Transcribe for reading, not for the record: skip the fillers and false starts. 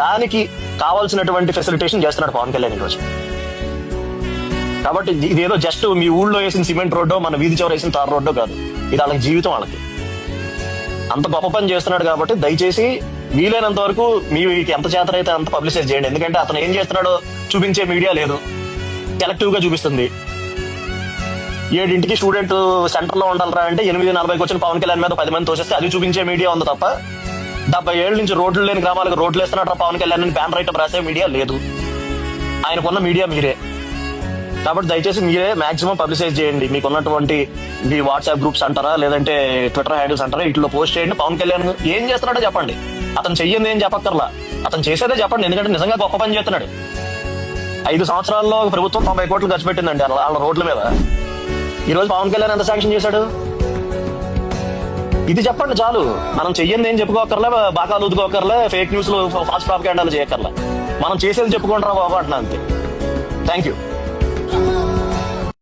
దానికి కావాల్సినటువంటి ఫెసిలిటేషన్ చేస్తున్నాడు పవన్ కళ్యాణ్ ఈరోజు. కాబట్టి ఇదేదో జస్ట్ మీ ఊళ్ళో వేసిన సిమెంట్ రోడ్డో మన వీధి చివర వేసిన తార్ రోడ్డో కాదు, ఇది వాళ్ళకి జీవితం. వాళ్ళకి అంత గొప్ప పని చేస్తున్నాడు కాబట్టి దయచేసి వీలైనంత వరకు మీకు ఎంత చేతనైతే అంత పబ్లిసైజ్ చేయండి. ఎందుకంటే అతను ఏం చేస్తున్నాడో చూపించే మీడియా లేదు, సెలెక్టివ్ గా చూపిస్తుంది. 7 స్టూడెంట్ సెంటర్ లో ఉండాలరా అంటే 8:40 వచ్చిన పవన్ కళ్యాణ్ మీద 10 మంది తోసేస్తే అది చూపించే మీడియా ఉంది తప్ప 70 ఏళ్ళ నుంచి రోడ్లు లేని గ్రామాలకు రోడ్లు వేస్తున్నాడు పవన్ కళ్యాణ్ బ్యానర్ ఐటమ్ రాసే మీడియా లేదు. ఆయనకున్న మీడియా మీరే. కాబట్టి దయచేసి మీరే మాక్సిమం పబ్లిసైజ్ చేయండి. మీకున్నటువంటి మీ వాట్సాప్ గ్రూప్స్ అంటారా, లేదంటే ట్విట్టర్ హ్యాండిల్స్ అంటారా, ఇట్లా పోస్ట్ చేయండి. పవన్ కళ్యాణ్ ఏం చేస్తున్నాడో చెప్పండి. అతను చెయ్యింది ఏం చెప్పక్కర్లా, అతను చేసేదే చెప్పండి. ఎందుకంటే నిజంగా గొప్ప పని చేస్తున్నాడు. 5 సంవత్సరాల్లో ప్రభుత్వం 90 కోట్లు ఖర్చు పెట్టిందండి వాళ్ళ రోడ్ల మీద. ఈ రోజు పవన్ కళ్యాణ్ ఎంత శాంక్షన్ చేశాడు? ఇది చెప్పండి చాలు. మనం చెయ్యింది ఏం చెప్పుకోకర్లే, బాగా ఊదుకోకర్లే, ఫేక్ న్యూస్ లో ఫాస్ట్ ప్రాపగండాలు చేయక్కర్లే. మనం చేసేది చెప్పుకుంటారా బాబు అంటున్నా, అంతే. Thank you.